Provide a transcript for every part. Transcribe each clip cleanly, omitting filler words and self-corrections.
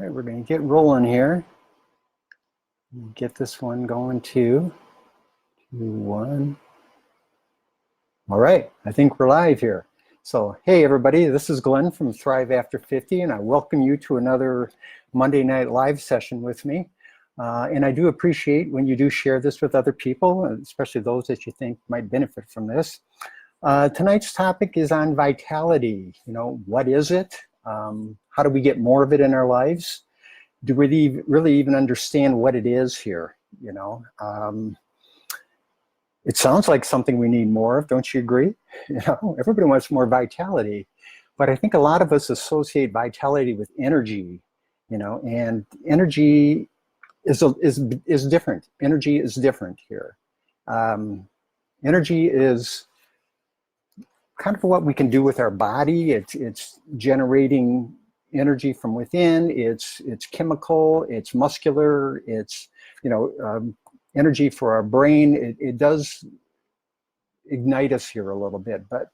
right, we're going to get rolling here. Get this one going too. 2, 1. All right, I think we're live here. So, hey everybody, this is Glenn from Thrive After 50, and I welcome you to another Monday night live session with me. And I do appreciate when you do share this with other people, especially those that you think might benefit from this. Tonight's topic is on vitality. You know, what is it? How do we get more of it in our lives? Do we really even understand what it is here? You know, it sounds like something we need more of, don't you agree? You know, everybody wants more vitality, but I think a lot of us associate vitality with energy, you know, and energy is different. Energy is different here. Energy is kind of what we can do with our body. It's generating energy from within. It's chemical. It's muscular. It's, you know, energy for our brain. It does ignite us here a little bit, but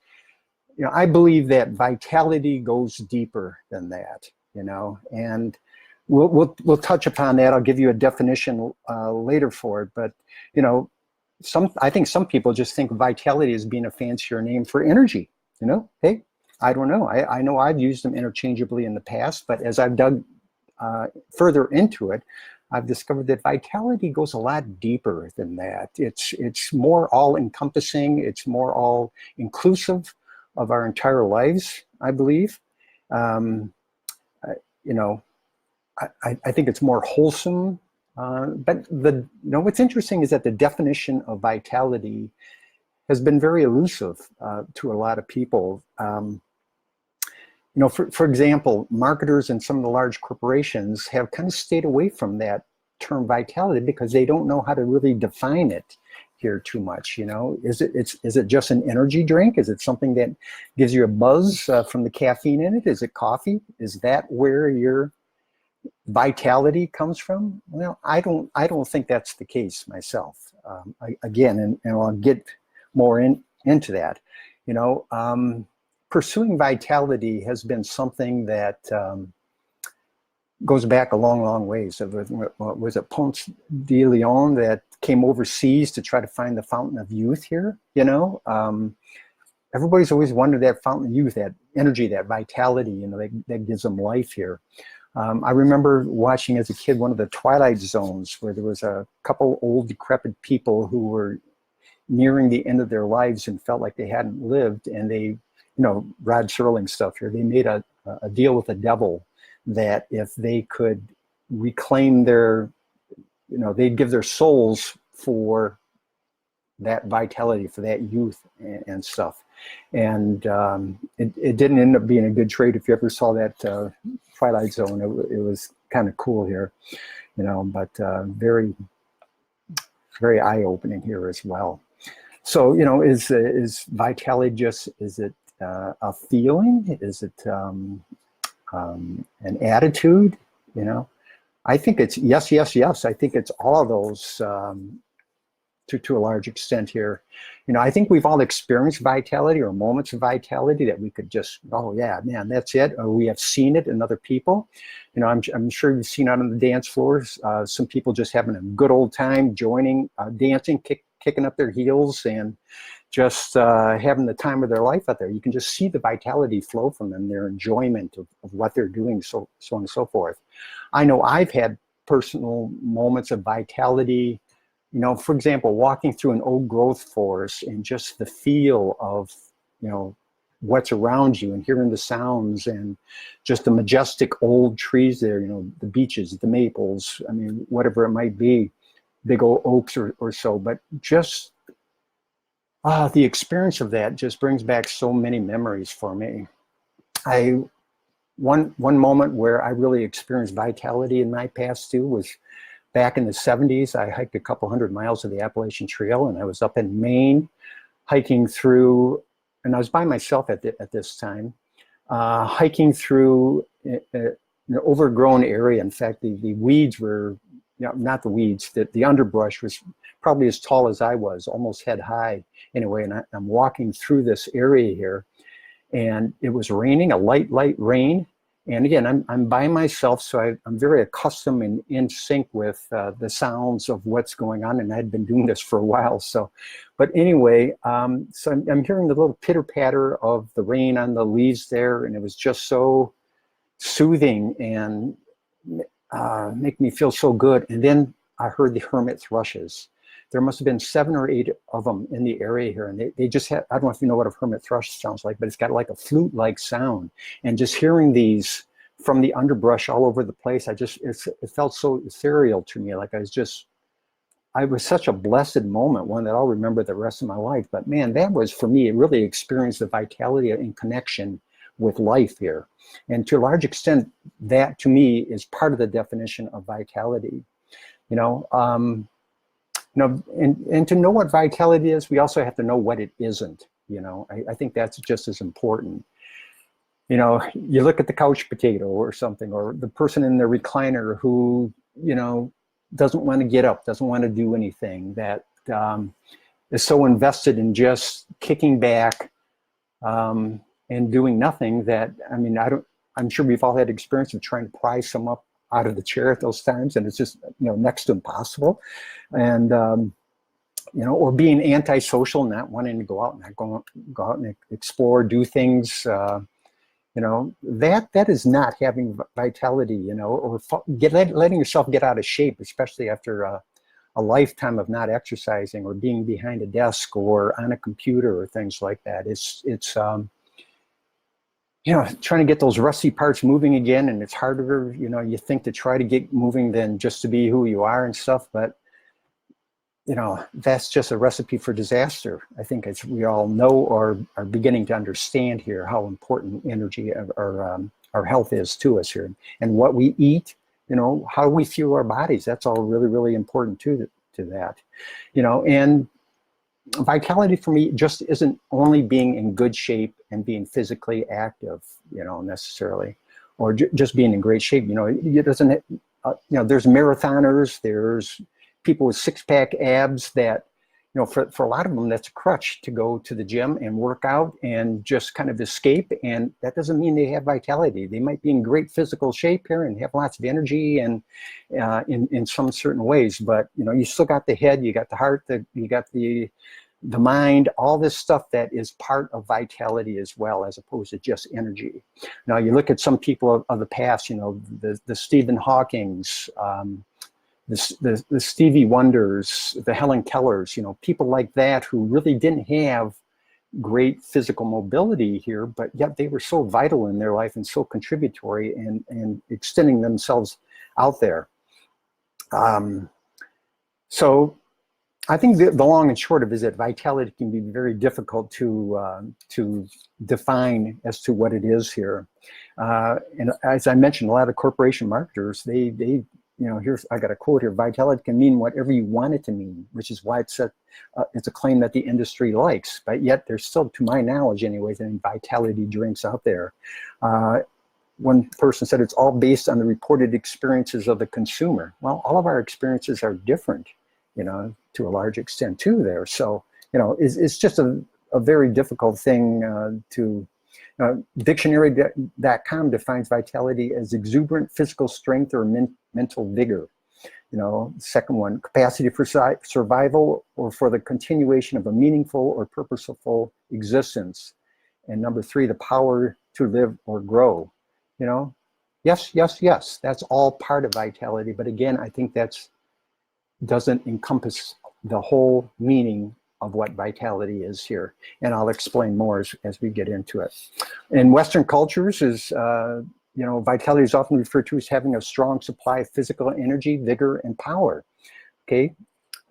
you know, I believe that vitality goes deeper than that. You know, and we'll touch upon that. I'll give you a definition later for it, but you know, I think some people just think vitality as being a fancier name for energy. You know, hey, I don't know. I know I've used them interchangeably in the past, but as I've dug further into it, I've discovered that vitality goes a lot deeper than that. It's more all-encompassing. It's more all-inclusive of our entire lives, I believe. You know, I think it's more wholesome. But you know, what's interesting is that the definition of vitality has been very elusive to a lot of people. You know, for example, marketers and some of the large corporations have kind of stayed away from that term vitality because they don't know how to really define it here too much. You know, is it just an energy drink? Is it something that gives you a buzz from the caffeine in it? Is it coffee? Is that where your vitality comes from? Well, I don't think that's the case myself. Again, and I'll get more into that. You know, pursuing vitality has been something that goes back a long ways. Was it Ponce de Leon that came overseas to try to find the fountain of youth here? You know, everybody's always wondered that fountain of youth, that energy, that vitality, you know, that gives them life here. I remember watching as a kid one of the Twilight Zones where there was a couple old decrepit people who were nearing the end of their lives and felt like they hadn't lived, and they, you know, Rod Serling stuff here, they made a deal with the devil that if they could reclaim their, you know, they'd give their souls for that vitality, for that youth and stuff. And it didn't end up being a good trade. If you ever saw that Twilight Zone, it was kind of cool here, you know, but very eye-opening here as well. So, you know, is vitality just, is it a feeling? Is it an attitude? You know, I think it's yes. I think it's all of those to a large extent here. You know, I think we've all experienced vitality or moments of vitality that we could just, oh yeah, man, that's it. Or we have seen it in other people. You know, I'm sure you've seen out on the dance floors, some people just having a good old time joining, dancing, kicking up their heels and just having the time of their life out there. You can just see the vitality flow from them, their enjoyment of what they're doing, so on and so forth. I know I've had personal moments of vitality. You know, for example, walking through an old growth forest and just the feel of, you know, what's around you and hearing the sounds and just the majestic old trees there, you know, the beeches, the maples, I mean, whatever it might be, big old oaks or so, but just the experience of that just brings back so many memories for me. One moment where I really experienced vitality in my past too was back in the 70s. I hiked a couple 100 miles of the Appalachian Trail, and I was up in Maine hiking through, and I was by myself at this time, hiking through an overgrown area. In fact, the weeds were, you know, not the weeds, the underbrush was probably as tall as I was, almost head high anyway, and I'm walking through this area here, and it was raining, a light rain, And again, I'm by myself, so I'm very accustomed and in sync with the sounds of what's going on, and I'd been doing this for a while. So, but anyway, so I'm hearing the little pitter patter of the rain on the leaves there, and it was just so soothing and make me feel so good. And then I heard the hermit thrushes. There must have been 7 or 8 of them in the area here. And they just had, I don't know if you know what a hermit thrush sounds like, but it's got like a flute-like sound. And just hearing these from the underbrush all over the place, it felt so ethereal to me. Like I was such a blessed moment, one that I'll remember the rest of my life. But man, that was for me, it really experienced the vitality and connection with life here. And to a large extent, that to me is part of the definition of vitality. And to know what vitality is, we also have to know what it isn't. I think that's just as important. You look at the couch potato or something, or the person in the recliner who, doesn't want to get up, doesn't want to do anything, that is so invested in just kicking back and doing nothing that, I'm sure we've all had experience of trying to pry some up out of the chair at those times, and it's just next to impossible. And or being antisocial, not wanting to go out and go out and explore, do things. That is not having vitality. Or letting yourself get out of shape, especially after a lifetime of not exercising or being behind a desk or on a computer or things like that. It's trying to get those rusty parts moving again, and it's harder, you think, to try to get moving than just to be who you are and stuff. But, that's just a recipe for disaster. I think we all know or are beginning to understand here how important energy or our health is to us here. And what we eat, how we fuel our bodies, that's all really, really important to that. And vitality for me just isn't only being in good shape and being physically active, necessarily, or just being in great shape. It doesn't, there's marathoners, there's people with 6-pack abs that, for a lot of them, that's a crutch to go to the gym and work out and just kind of escape. And that doesn't mean they have vitality. They might be in great physical shape here and have lots of energy and in some certain ways, but you still got the head, you got the heart, you got the mind, all this stuff that is part of vitality as well, as opposed to just energy. Now you look at some people of the past, the Stephen Hawkings, the Stevie Wonders, the Helen Kellers, people like that who really didn't have great physical mobility here, but yet they were so vital in their life and so contributory and extending themselves out there. So I think the long and short of it is that vitality can be very difficult to define as to what it is here. And as I mentioned, a lot of corporation marketers, they I got a quote here: vitality can mean whatever you want it to mean, which is why it's a claim that the industry likes. But yet there's still, to my knowledge anyways, any vitality drinks out there. One person said it's all based on the reported experiences of the consumer. Well, all of our experiences are different, to a large extent too there. So, it's just a very difficult thing to, dictionary.com defines vitality as exuberant physical strength or mental vigor. Second one, capacity for survival or for the continuation of a meaningful or purposeful existence. And number 3, the power to live or grow. Yes, that's all part of vitality. But again, I think doesn't encompass the whole meaning of what vitality is here. And I'll explain more as we get into it. In Western cultures, vitality is often referred to as having a strong supply of physical energy, vigor, and power. Okay.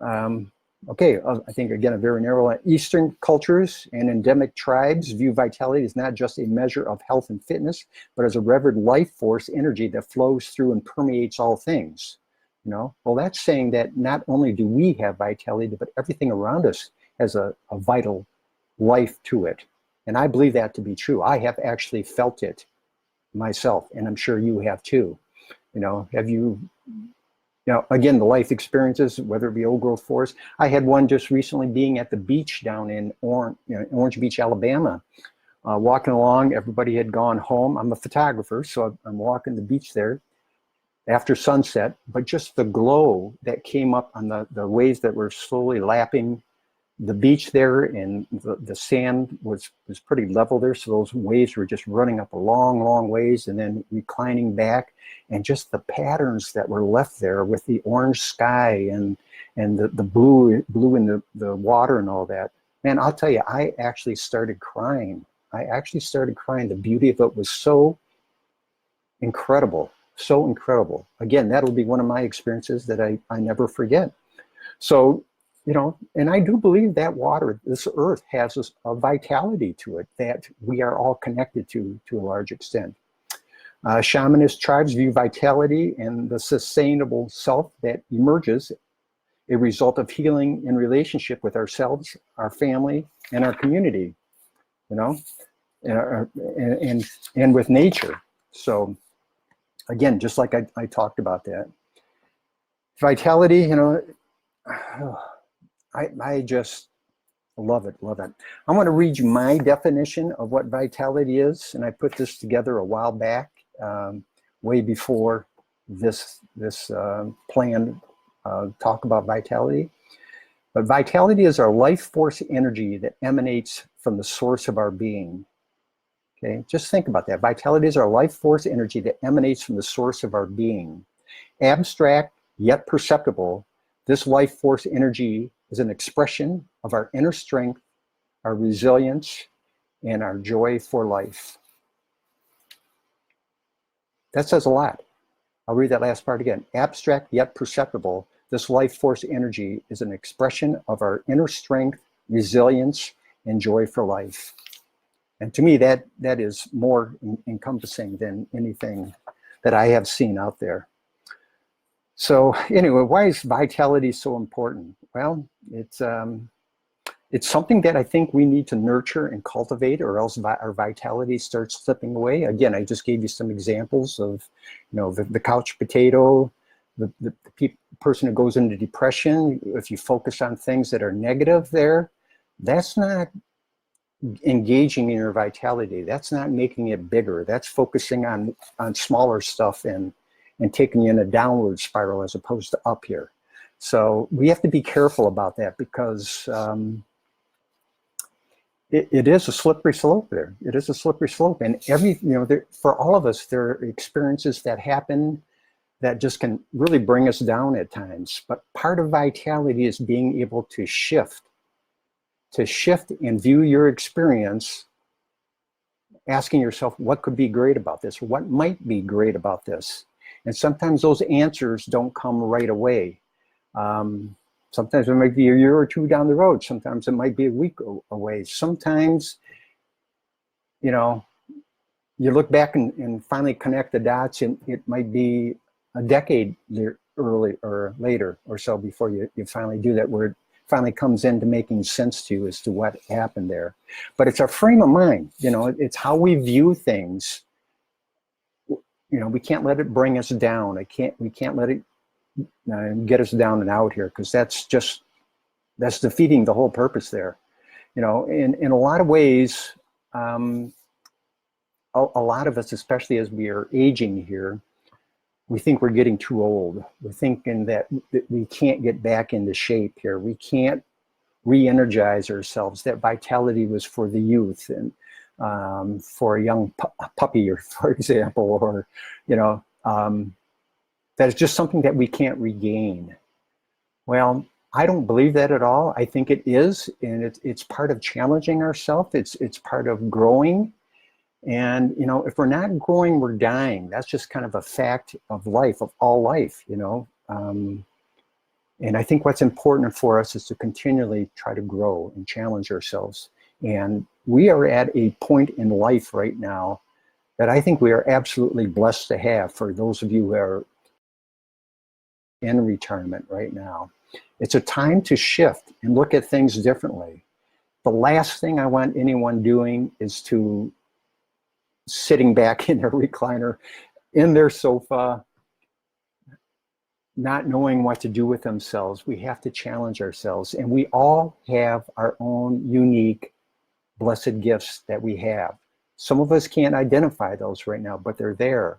I think, again, a very narrow line. Eastern cultures and endemic tribes view vitality as not just a measure of health and fitness, but as a revered life force energy that flows through and permeates all things. Well, that's saying that not only do we have vitality, but everything around us has a vital life to it. And I believe that to be true. I have actually felt it myself, and I'm sure you have too. Have you, again, the life experiences, whether it be old growth forest. I had one just recently being at the beach down in Orange Beach, Alabama. walking along, everybody had gone home. I'm a photographer, so I'm walking the beach there after sunset, but just the glow that came up on the waves that were slowly lapping the beach there, and the sand was pretty level there, so those waves were just running up a long, long ways and then reclining back, and just the patterns that were left there with the orange sky and the blue in the water and all that. Man, I'll tell you, I actually started crying. The beauty of it was so incredible, so incredible. Again, that'll be one of my experiences that I never forget. So, you know, and I do believe that water, this earth, has a vitality to it that we are all connected to a large extent. Shamanist tribes view vitality and the sustainable self that emerges a result of healing in relationship with ourselves, our family, and our community, you know, and with nature. So again, just like I talked about that. Vitality, you know, I just love it. I want to read you my definition of what vitality is, and I put this together a while back, way before this planned talk about vitality. But vitality is our life force energy that emanates from the source of our being. Okay, just think about that. Vitality is our life force energy that emanates from the source of our being. Abstract yet perceptible, this life force energy is an expression of our inner strength, our resilience, and our joy for life. That says a lot. I'll read that last part again. Abstract yet perceptible, this life force energy is an expression of our inner strength, resilience, and joy for life. And to me, that is more encompassing than anything that I have seen out there. So anyway, why is vitality so important? Well, it's something that I think we need to nurture and cultivate, or else our vitality starts slipping away. Again, I just gave you some examples of, you know, the couch potato, the person who goes into depression. If you focus on things that are negative there, that's not engaging in your vitality. That's not making it bigger. That's focusing on smaller stuff and taking you in a downward spiral as opposed to up here. So we have to be careful about that, because it is a slippery slope there. It is a slippery slope, and for all of us, there are experiences that happen that just can really bring us down at times. But part of vitality is being able to shift and view your experience, asking yourself, what could be great about this? Or what might be great about this? And sometimes those answers don't come right away. Sometimes it might be a year or two down the road. Sometimes it might be a week away. Sometimes, you know, you look back and finally connect the dots, and it might be a decade early or later or so before you finally do that, where it finally comes into making sense to you as to what happened there. But it's our frame of mind, you know, it's how we view things. You know, we can't let it bring us down. We can't let it get us down and out here, because that's defeating the whole purpose there. You know, in a lot of ways, a lot of us, especially as we are aging here, we think we're getting too old. We're thinking that we can't get back into shape here. We can't re-energize ourselves. That vitality was for the youth and for a young puppy, or for example, or, you know, that is just something that we can't regain. Well, I don't believe that at all. I think it is, and it's part of challenging ourselves. It's part of growing. And, you know, if we're not growing, we're dying. That's just kind of a fact of life, of all life, you know. And I think what's important for us is to continually try to grow and challenge ourselves. And we are at a point in life right now that I think we are absolutely blessed to have. For those of you who are in retirement right now, it's a time to shift and look at things differently. The last thing I want anyone doing is to sitting back in their recliner, in their sofa, not knowing what to do with themselves. We have to challenge ourselves, and we all have our own unique blessed gifts that we have. Some of us can't identify those right now, but they're there.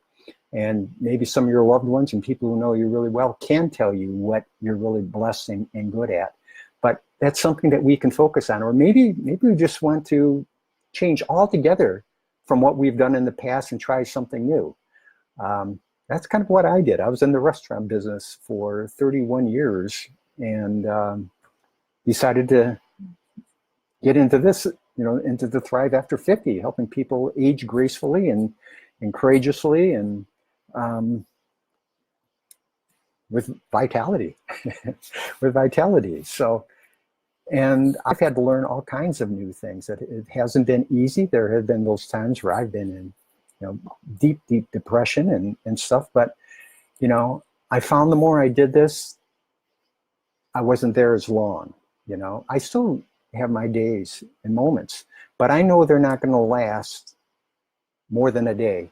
And maybe some of your loved ones and people who know you really well can tell you what you're really blessed and good at. But that's something that we can focus on. Or maybe we just want to change altogether from what we've done in the past and try something new. That's kind of what I did. I was in the restaurant business for 31 years and decided to get into this, into the Thrive After 50, helping people age gracefully and courageously and with vitality, with vitality. So, and I've had to learn all kinds of new things. It hasn't been easy. There have been those times where I've been in, deep depression and stuff. But, I found the more I did this, I wasn't there as long. I still have my days and moments, but I know they're not going to last more than a day,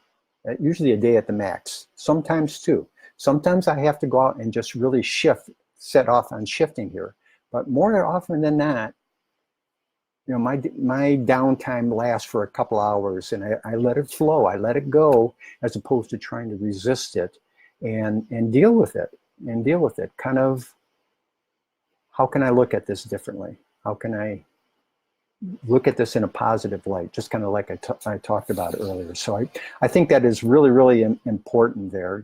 usually a day at the max, sometimes two. Sometimes I have to go out and just really set off on shifting here. But more often than not, my downtime lasts for a couple hours and I let it flow. I let it go as opposed to trying to resist it and deal with it Kind of, how can I look at this differently? How can I look at this in a positive light, just kind of like I talked about earlier. So I think that is really, really important there,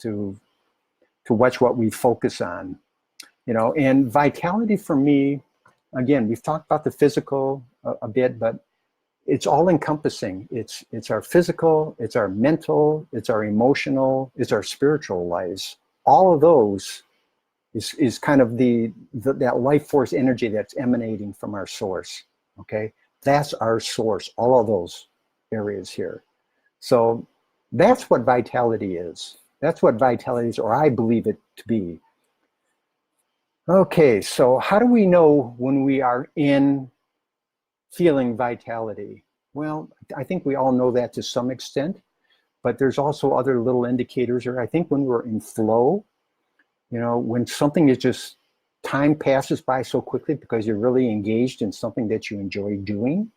to watch what we focus on, and vitality for me, again, we've talked about the physical a bit, but it's all encompassing. It's our physical, it's our mental, it's our emotional, it's our spiritual lives. All of those is kind of that life force energy that's emanating from our source. Okay, that's our source, all of those areas here. So that's what vitality is. That's what vitality is, or I believe it to be. Okay, so how do we know when we are in feeling vitality? Well, I think we all know that to some extent, but there's also other little indicators here. I think when we're in flow, when something is just, time passes by so quickly because you're really engaged in something that you enjoy doing,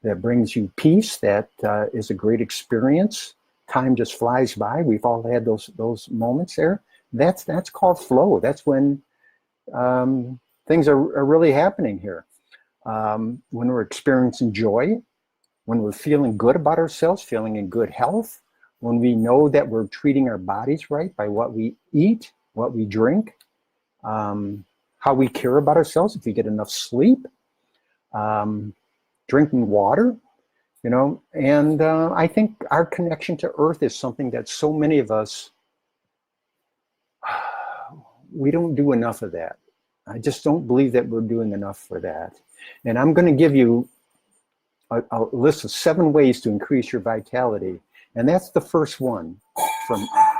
that brings you peace, that is a great experience. Time just flies by. We've all had those moments there. That's called flow. That's when things are really happening here. When we're experiencing joy, when we're feeling good about ourselves, feeling in good health, when we know that we're treating our bodies right by what we eat, what we drink, how we care about ourselves, if we get enough sleep, drinking water, and I think our connection to Earth is something that so many of us, we don't do enough of that. I just don't believe that we're doing enough for that. And I'm going to give you a list of 7 ways to increase your vitality. And that's the first one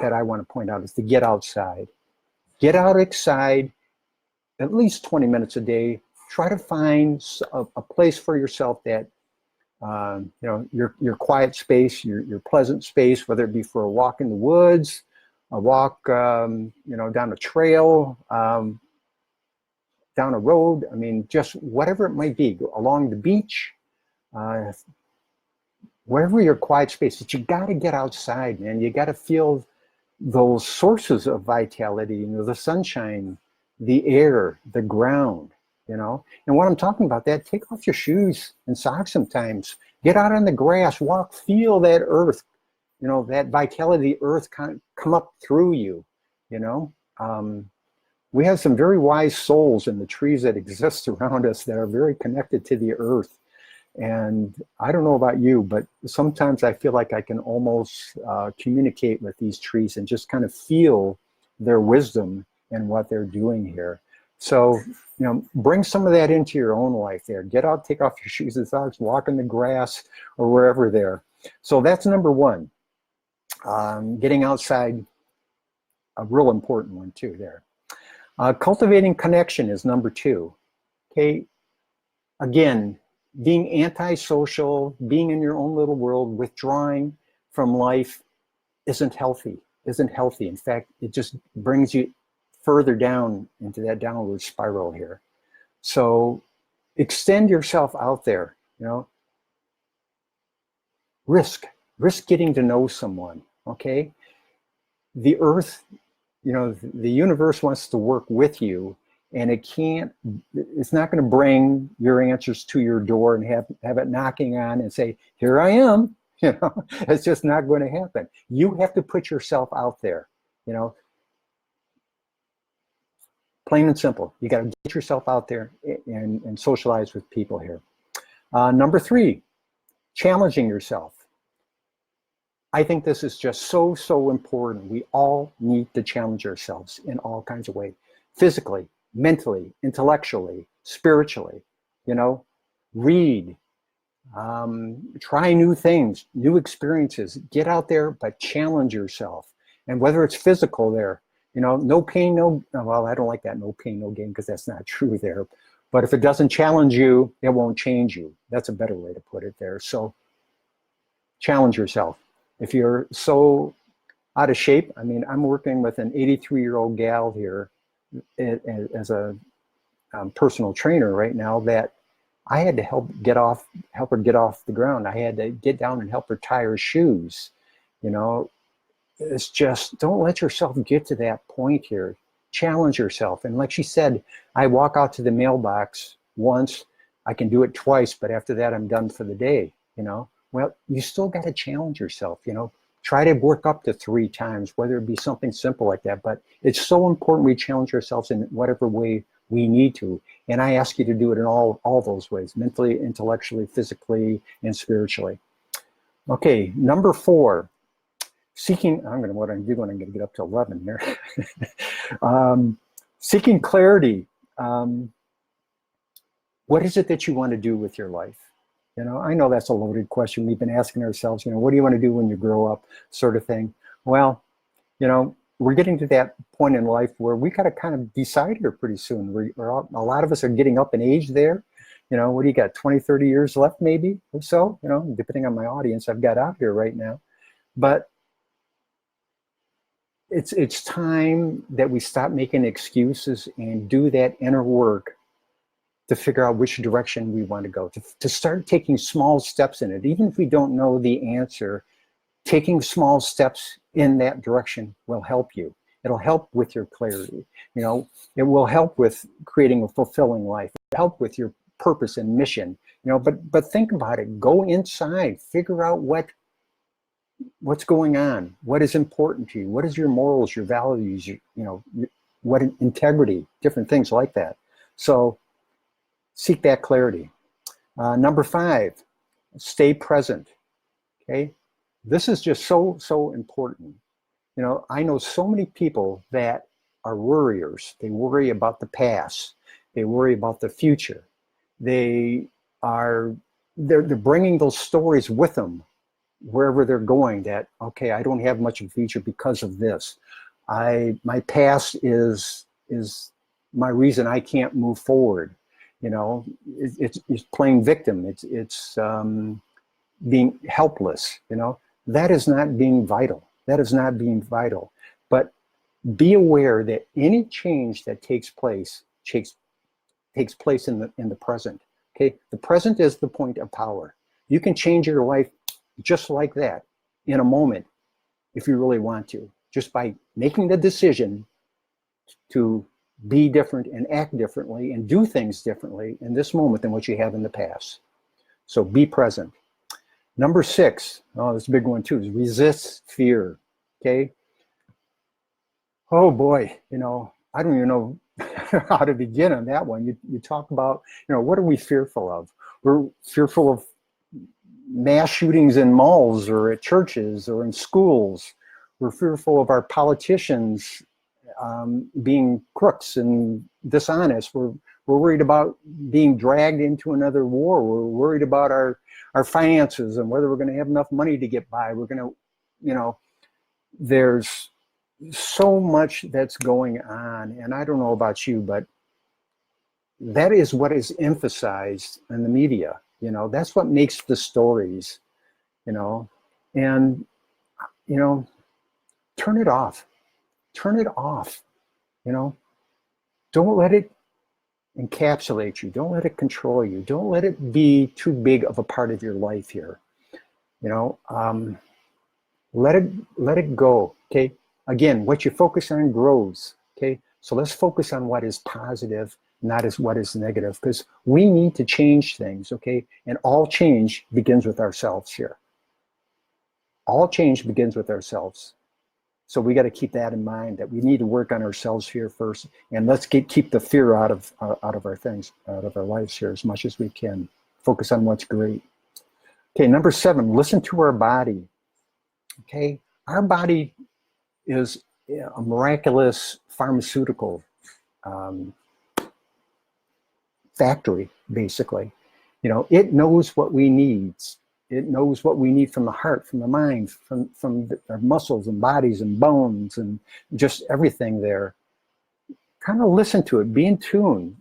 that I want to point out, is to get outside. Get outside at least 20 minutes a day. Try to find a place for yourself that, your quiet space, your pleasant space, whether it be for a walk in the woods, a walk, down a trail, down a road. I mean, just whatever it might be, along the beach, wherever your quiet space. But you got to get outside, man. You got to feel those sources of vitality, the sunshine, the air, the ground, and when I'm talking about that, take off your shoes and socks sometimes. Get out on the grass, walk, feel that earth, that vitality, earth come up through you, We have some very wise souls in the trees that exist around us that are very connected to the earth. And I don't know about you, but sometimes I feel like I can almost communicate with these trees and just kind of feel their wisdom and what they're doing here. So, bring some of that into your own life there. Get out, take off your shoes and socks, walk in the grass or wherever there. So that's number 1. Getting outside, a real important one too there. Cultivating connection is number 2. Okay, again, being antisocial, being in your own little world, withdrawing from life isn't healthy. In fact, it just brings you further down into that downward spiral here. So extend yourself out there, Risk getting to know someone, okay? The earth, the universe wants to work with you, and it's not going to bring your answers to your door and have it knocking on and say, here I am. It's just not going to happen. You have to put yourself out there, plain and simple. You got to get yourself out there and socialize with people here. Number 3, challenging yourself. I think this is just so important. We all need to challenge ourselves in all kinds of ways, physically, mentally, intellectually, spiritually. Read, try new things, new experiences, get out there, but challenge yourself. And whether it's physical there, no pain, well, I don't like that, no pain, no gain, because that's not true there. But if it doesn't challenge you, it won't change you. That's a better way to put it there. So challenge yourself. If you're so out of shape, I'm working with an 83-year-old gal here as a personal trainer right now that I had to help her get off the ground. I had to get down and help her tie her shoes. It's just, don't let yourself get to that point here. Challenge yourself. And like she said, I walk out to the mailbox once, I can do it twice, but after that, I'm done for the day, Well, you still got to challenge yourself, Try to work up to 3 times, whether it be something simple like that. But it's so important we challenge ourselves in whatever way we need to. And I ask you to do it in all those ways, mentally, intellectually, physically, and spiritually. Okay, number 4, seeking, what I'm going to get up to 11 here. Seeking clarity. What is it that you want to do with your life? I know that's a loaded question. We've been asking ourselves, what do you want to do when you grow up, sort of thing. Well, we're getting to that point in life where we got to kind of decide here pretty soon. A lot of us are getting up in age there. What do you got, 20, 30 years left maybe or so, depending on my audience I've got out here right now. But it's time that we stop making excuses and do that inner work to figure out which direction we want to go, to start taking small steps in it. Even if we don't know the answer, taking small steps in that direction will help you. It'll help with your clarity. It will help with creating a fulfilling life. It'll help with your purpose and mission. But think about it. Go inside. Figure out what's going on. What is important to you? What is your morals, your values? What integrity? Different things like that. So seek that clarity. Number 5, stay present. Okay, this is just so important. I know so many people that are worriers. They worry about the past. They worry about the future. They're bringing those stories with them wherever they're going. That, okay, I don't have much of a future because of this. My past is my reason I can't move forward. It's playing victim. It's being helpless. That is not being vital. That is not being vital. But be aware that any change that takes place in the present. Okay, the present is the point of power. You can change your life just like that in a moment if you really want to, just by making the decision to be different and act differently and do things differently in this moment than what you have in the past. So be present. Number 6, this is a big one too, is resist fear. Okay. Oh boy, I don't even know how to begin on that one. You talk about, what are we fearful of? We're fearful of mass shootings in malls or at churches or in schools. We're fearful of our politicians being crooks and dishonest. We're worried about being dragged into another war. We're worried about our finances and whether we're going to have enough money to get by. We're going to, there's so much that's going on. And I don't know about you, but that is what is emphasized in the media. That's what makes the stories, and, turn it off. Turn it off. Don't let it encapsulate you. Don't let it control you. Don't let it be too big of a part of your life here. You know, let it go. Okay. Again, what you focus on grows. Okay. So let's focus on what is positive, not as what is negative, because we need to change things. Okay. And all change begins with ourselves here. All change begins with ourselves. So we got to keep that in mind, that we need to work on ourselves here first, and let's keep the fear out of our things, out of our lives here as much as we can. Focus on what's great. Okay, number 7, listen to our body. Okay, our body is a miraculous pharmaceutical factory, basically. You know, it knows what we need. It knows what we need from the heart, from the mind, from our muscles and bodies and bones and just everything there. Kind of listen to it, be in tune.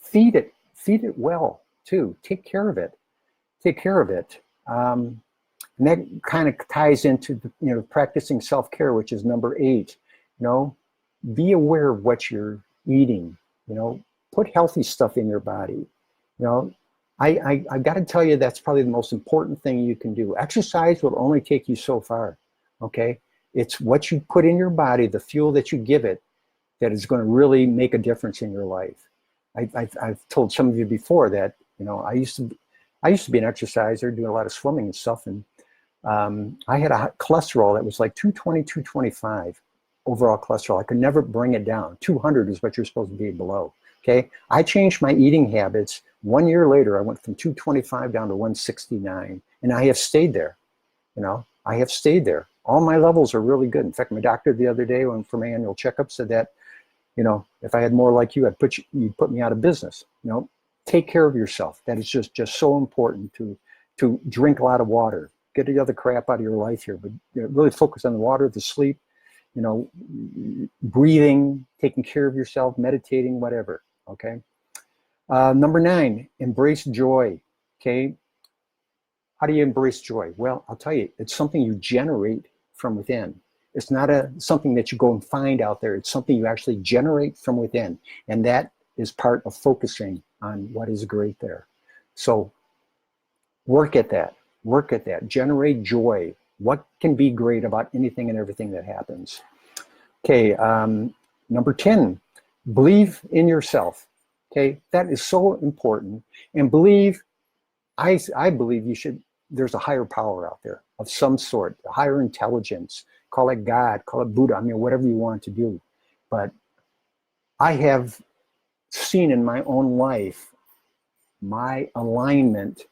Feed it well too. Take care of it. And that kind of ties into the, practicing self-care, which is number 8. Be aware of what you're eating. Put healthy stuff in your body. I got to tell you, that's probably the most important thing you can do. Exercise will only take you so far, okay? It's what you put in your body, the fuel that you give it, that is going to really make a difference in your life. I've told some of you before that, I used to be an exerciser, doing a lot of swimming and stuff, and I had a cholesterol that was like 220, 225 overall cholesterol. I could never bring it down. 200 is what you're supposed to be below. Okay, I changed my eating habits. 1 year later, I went from 225 down to 169, and I have stayed there. I have stayed there. All my levels are really good. In fact, my doctor the other day, when for my annual checkup, said that, if I had more like you, you'd put me out of business. Take care of yourself. That is just so important to drink a lot of water. Get the other crap out of your life here, but really focus on the water, the sleep, breathing, taking care of yourself, meditating, whatever. Okay. Number 9, embrace joy. Okay. How do you embrace joy? Well, I'll tell you, it's something you generate from within. It's not something that you go and find out there. It's something you actually generate from within. And that is part of focusing on what is great there. So work at that. Generate joy. What can be great about anything and everything that happens? Okay, number 10, believe in yourself. Okay, that is so important. And I believe there's a higher power out there of some sort, a higher intelligence. Call it God, call it Buddha, whatever you want to do. But I have seen in my own life my alignment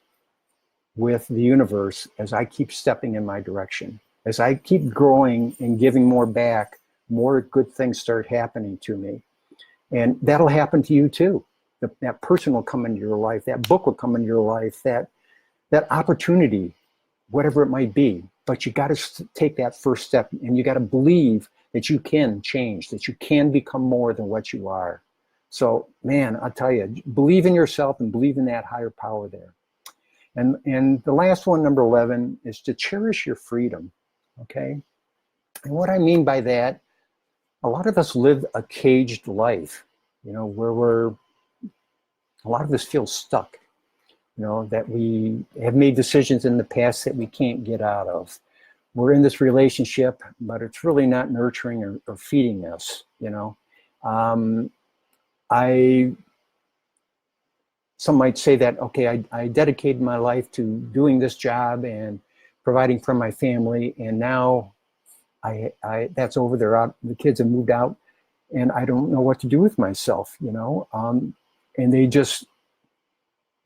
with the universe as I keep stepping in my direction. As I keep growing and giving more back, more good things start happening to me. And that'll happen to you too. That person will come into your life, that book will come into your life, that opportunity, whatever it might be. But you got to take that first step, and you got to believe that you can change, that you can become more than what you are. So, man, I'll tell you, believe in yourself and believe in that higher power there. And the last one, number 11, is to cherish your freedom, okay? And what I mean by that, a lot of us live a caged life, where a lot of us feel stuck, that we have made decisions in the past that we can't get out of. We're in this relationship, but it's really not nurturing or feeding us, Some might say that, okay, I dedicated my life to doing this job and providing for my family, and now that's over. The kids have moved out, and I don't know what to do with myself, and they just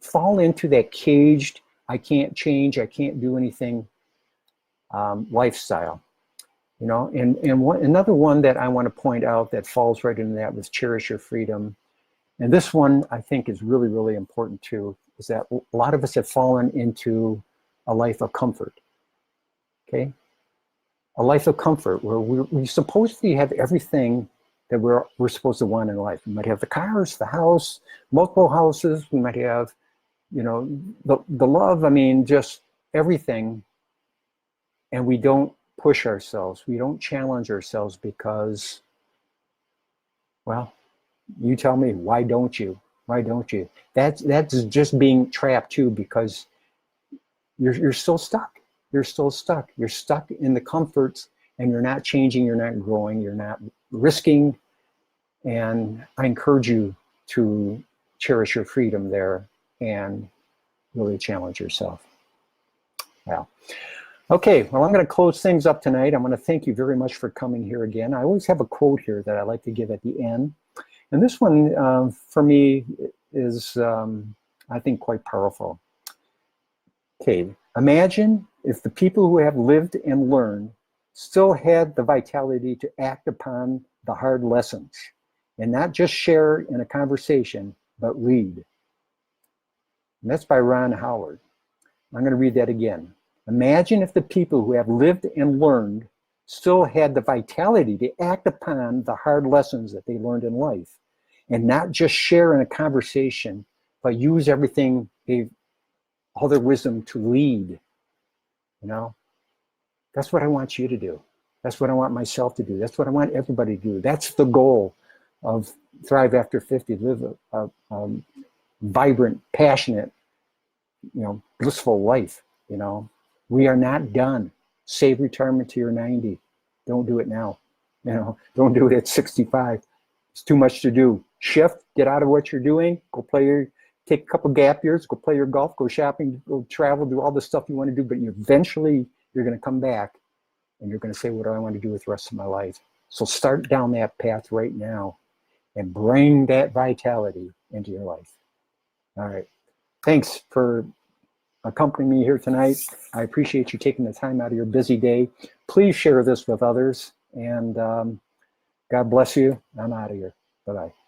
fall into that caged, I can't change, I can't do anything lifestyle, and another one that I want to point out that falls right into that was cherish your freedom. And this one I think is really, really important too, is that a lot of us have fallen into a life of comfort, okay? A life of comfort where we supposedly have everything that we're supposed to want in life. We might have the cars, the house, multiple houses. We might have, the love, just everything. And we don't push ourselves. We don't challenge ourselves because, well, you tell me, why don't you? Why don't you? That's just being trapped too, because you're still stuck. You're still stuck. You're stuck in the comforts, and you're not changing, you're not growing, you're not risking. And I encourage you to cherish your freedom there and really challenge yourself. Yeah. Okay, well, I'm going to close things up tonight. I want to thank you very much for coming here again. I always have a quote here that I like to give at the end. And this one, for me, is, I think, quite powerful. Okay, imagine if the people who have lived and learned still had the vitality to act upon the hard lessons and not just share in a conversation, but lead. And that's by Ron Howard. I'm going to read that again. Imagine if the people who have lived and learned still had the vitality to act upon the hard lessons that they learned in life and not just share in a conversation, but use everything all their wisdom to lead. You know, that's what I want you to do. That's what I want myself to do. That's what I want everybody to do. That's the goal of Thrive After 50, live a vibrant, passionate, blissful life. We are not done. Save retirement to your 90. Don't do it now. Don't do it at 65. It's too much to do. Shift, get out of what you're doing, take a couple gap years, go play your golf, go shopping, go travel, do all the stuff you want to do, but eventually you're going to come back and you're going to say, what do I want to do with the rest of my life? So start down that path right now and bring that vitality into your life. All right. Thanks for accompanying me here tonight. I appreciate you taking the time out of your busy day. Please share this with others, and God bless you. I'm out of here. Bye-bye.